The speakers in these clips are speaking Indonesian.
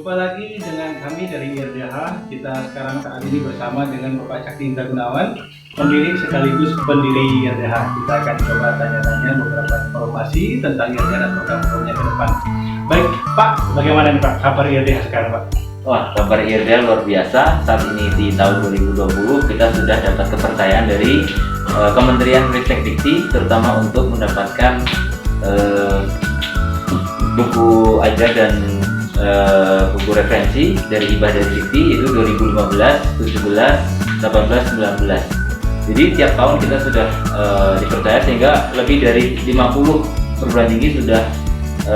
Jumpa lagi dengan kami dari IRDH. Kita sekarang saat ini bersama dengan Bapak Cakti Indra Gunawan, pemilik sekaligus pendiri IRDH. Kita akan coba tanya-tanya beberapa informasi tentang IRDH dan program-programnya ke depan. Baik, Pak, bagaimana nih Pak kabar IRDH sekarang, Pak? Wah, kabar IRDH luar biasa. Saat ini di tahun 2020 kita sudah dapat kepercayaan dari Kementerian Ristek Dikti, terutama untuk mendapatkan buku ajar dan buku referensi dari Hibah dari Dikti, itu 2015, 17, 18, 19. Jadi tiap tahun kita sudah dipercaya, sehingga lebih dari 50 perguruan tinggi sudah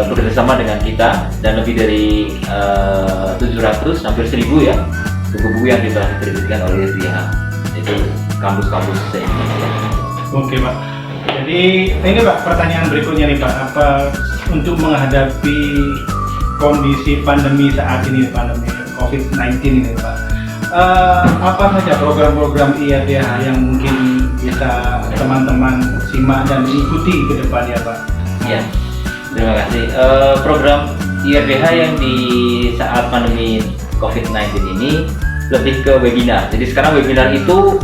bekerjasama dengan kita, dan lebih dari 700, hampir 1000 ya buku-buku yang telah diterbitkan oleh IRDH, itu kampus-kampus se-Indonesia. Oke Pak, jadi ini Pak, pertanyaan berikutnya nih Pak, apa untuk menghadapi kondisi pandemi saat ini, pandemi COVID-19 ini Pak, apa saja program-program IRDH yang mungkin bisa teman-teman simak dan ikuti ke depannya Pak? Ya, terima kasih. Program IRDH yang di saat pandemi COVID-19 ini lebih ke webinar. Jadi sekarang webinar itu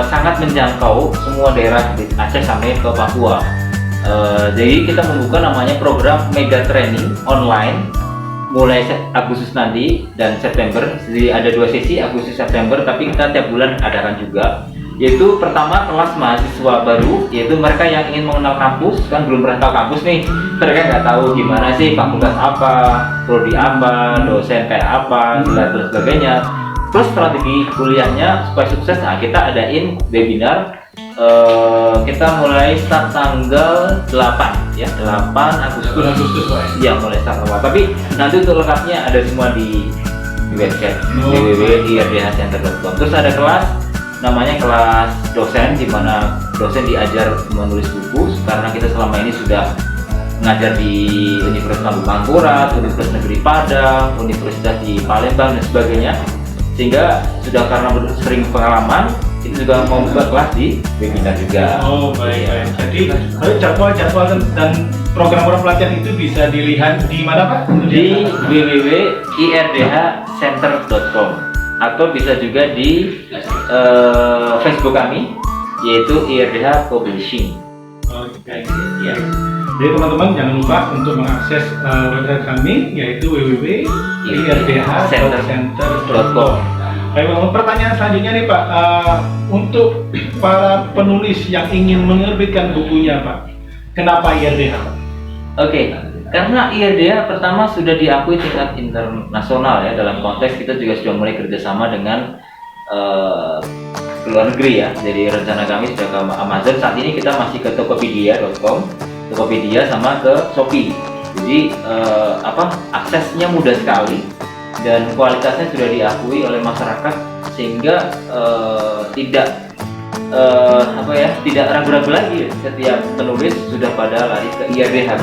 sangat menjangkau semua daerah di Aceh sampai ke Papua. Jadi kita membuka namanya program Mega Training online mulai Agustus nanti dan September. Jadi ada 2 sesi, Agustus September, tapi kita tiap bulan adakan juga. Yaitu pertama kelas mahasiswa baru, yaitu mereka yang ingin mengenal kampus, kan belum pernah tahu kampus nih, mereka nggak tahu gimana sih fakultas apa, prodi apa, dosen kayak apa, dan sebagainya. Terus strategi kuliahnya supaya sukses, nah kita adain webinar. Kita mulai start tanggal 8 ya, 8 Agustus Pak. Ya, mulai start awal. Tapi nanti untuk lengkapnya ada semua di website www.irdhcenter.com. Terus ada kelas namanya kelas dosen, di mana dosen diajar menulis buku, karena kita selama ini sudah mengajar di Universitas Lambung Mangkurat, Universitas Negeri Padang, Universitas di Palembang dan sebagainya, sehingga sudah karena sering pengalaman, itu juga mau buka kelas di webinar juga. Oh baik. Jadi jadwal dan program-program pelatihan itu bisa dilihat di mana Pak? Di www.irdhcenter.com, atau bisa juga di Facebook kami, yaitu IRDH Publishing. Oke. Ya. Jadi teman-teman jangan lupa untuk mengakses website kami, yaitu www.irdhcenter.com. Baik, pertanyaan selanjutnya nih Pak, untuk para penulis yang ingin menerbitkan bukunya Pak, kenapa IRDH Pak? Oke, karena IRDH pertama sudah diakui tingkat internasional ya, dalam konteks kita juga sudah mulai kerjasama dengan luar negeri ya. Jadi rencana kami sudah ke Amazon, saat ini kita masih ke Tokopedia.com, Tokopedia sama ke Shopee. Jadi aksesnya mudah sekali dan kualitasnya sudah diakui oleh masyarakat, sehingga tidak ragu-ragu lagi. Setiap penulis sudah pada lari ke IRDH,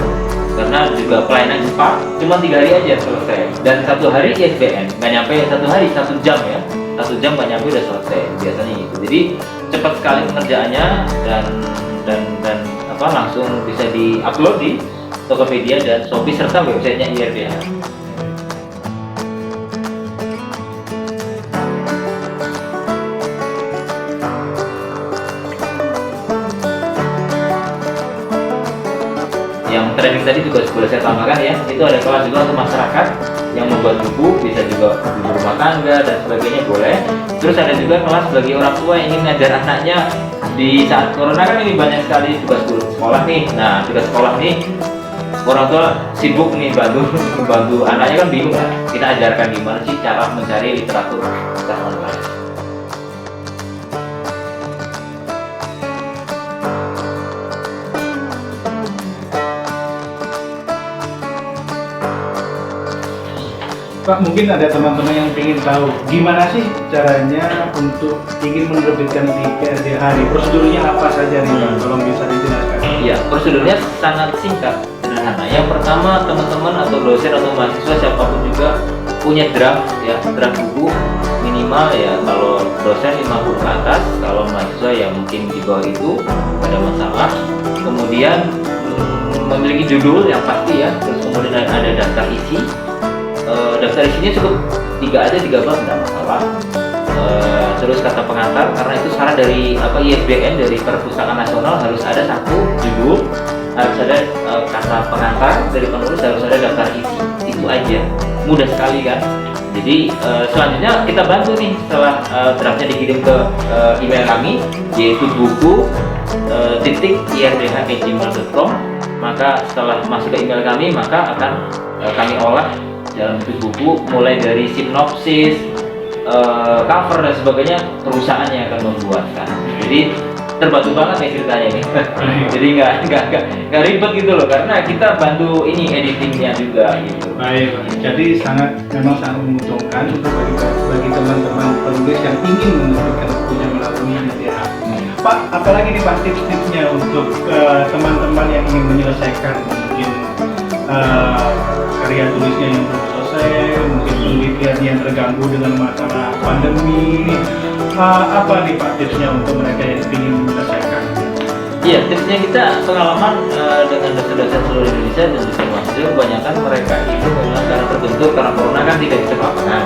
karena juga pelayanan cepat, cuma 3 hari aja selesai, dan 1 hari ISBN, nggak nyampe 1 hari, 1 jam ya, 1 jam nggak nyampe udah selesai biasanya gitu. Jadi cepat sekali pengerjaannya, dan langsung bisa di-upload di Tokopedia dan Shopee serta websitenya IRDH. Yang training tadi juga boleh saya tambahkan ya, itu ada kelas juga untuk masyarakat yang membuat buku, bisa juga ibu rumah tangga dan sebagainya boleh. Terus ada juga kelas bagi orang tua yang ingin ngajar anaknya di saat corona, kan ini banyak sekali tugas sekolah nih. Nah, tugas sekolah nih orang tua sibuk nih bantu anaknya, kan bingung ya, kita ajarkan gimana sih cara mencari literatur secara online. Pak, mungkin ada teman-teman yang ingin tahu gimana sih caranya untuk ingin menerbitkan di IRDH, prosedurnya apa saja nih Pak? Tolong bisa dijelaskan. Iya, prosedurnya sangat singkat, sederhana. Yang pertama, teman-teman atau dosen atau mahasiswa siapapun juga punya draft ya, draft buku minimal ya. Kalau dosen 50 ke atas, kalau mahasiswa ya mungkin di bawah itu, ada masalah. Kemudian memiliki judul yang pasti ya, terus kemudian ada daftar isi, daftar isinya cukup 3 aja, 3 bab tidak masalah. Terus kata pengantar, karena itu syarat dari ISBN dari Perpustakaan Nasional harus ada satu judul, harus ada kata pengantar dari penulis, harus ada daftar isi. Itu aja, mudah sekali kan. Jadi selanjutnya kita bantu nih setelah draftnya dikirim ke email kami, yaitu buku .irdh@gmail.com. Maka setelah masuk ke email kami, maka akan kami olah dalam bentuk buku, mulai dari sinopsis, cover dan sebagainya, perusahaan yang akan membuatkan. Jadi terbantu banget ya ceritanya ini. Jadi nggak ribet gitu loh, karena kita bantu ini editingnya juga gitu. Baik, jadi memang sangat menguntungkan untuk bagi teman-teman penulis yang ingin menerbitkan bukunya melalui IRDH. Pak, apalagi nih Pak tips-tipsnya untuk teman-teman yang ingin menyelesaikan mungkin karya tulisnya yang belum selesai, mungkin penelitiannya yang terganggu dengan masalah pandemi. Apa nih Pak tipsnya untuk mereka yang ingin menyelesaikan? Iya, tipsnya kita pengalaman dengan dosen-dosen seluruh Indonesia dan dosen mahasiswa, kebanyakan mereka itu memang karena terbentur karena corona kan tidak bisa ke lapangan.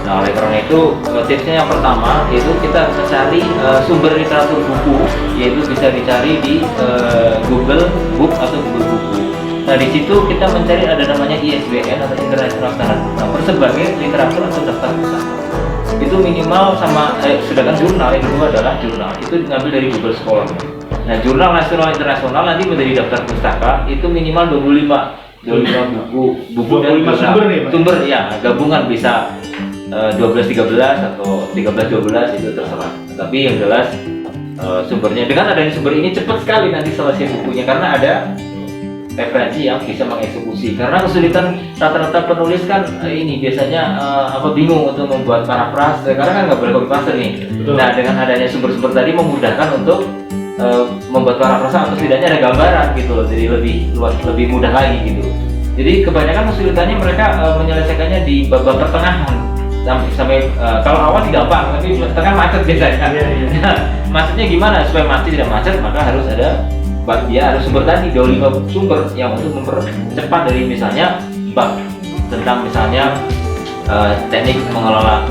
Nah, oleh karena itu tipsnya yang pertama yaitu kita mencari sumber literatur buku, yaitu bisa dicari di Google Book atau Google Buku. Nah, di situ kita mencari ada namanya ISBN atau International Standard Book Number sebagai literatur atau daftar pustaka. Itu minimal sama sedangkan jurnal yang kedua adalah jurnal itu diambil dari Google Scholar. Nah, jurnal nasional internasional nanti menjadi daftar pustaka itu minimal 25 buku dan sumber nih Pak? Sumber ya, gabungan bisa 12-13 atau 13-12 itu terserah. Tapi yang jelas sumbernya, dengan adanya sumber ini cepat sekali nanti selesai bukunya karena ada referensi yang bisa mengeksekusi. Karena kesulitan rata-rata penulis kan ini biasanya bingung untuk membuat parafrase karena kan nggak boleh copy paste nih. Betul. Nah, dengan adanya sumber-sumber tadi memudahkan untuk membuat parafrase atau setidaknya ada gambaran gitu loh, jadi lebih luas, lebih mudah lagi gitu. Jadi kebanyakan kesulitannya mereka menyelesaikannya di bab-bab pertengahan sampai kalau awal tidak gampang, tapi tengah macet biasanya. Nah, macetnya gimana supaya macet tidak macet, maka harus ada dia harus sumber tadi 25 sumber yang untuk mempercepat dari misalnya bab tentang misalnya teknik mengelola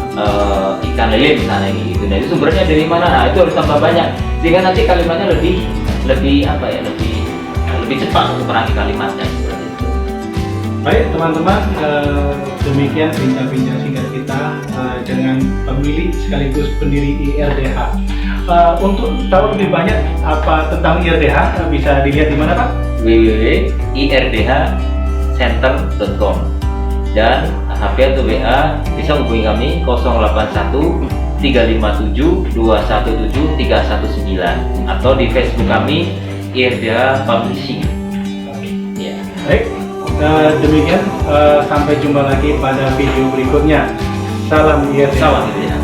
ikan lele misalnya gitu. Nah, itu sumbernya dari mana? Nah, itu harus tambah banyak sehingga nanti kalimatnya lebih cepat untuk merangi kalimatnya seperti itu. Baik teman-teman, demikian bincang-bincang singkat kita dengan pemilik sekaligus pendiri IRDH. Untuk tahu lebih banyak apa tentang IRDH bisa dilihat di mana Pak? www.irdhcenter.com dan HP atau WA bisa hubungi kami 081 357 217 319 atau di Facebook kami IRDH Publishing. Ya. Baik, demikian sampai jumpa lagi pada video berikutnya. Salam IRDH. Salam IRDH.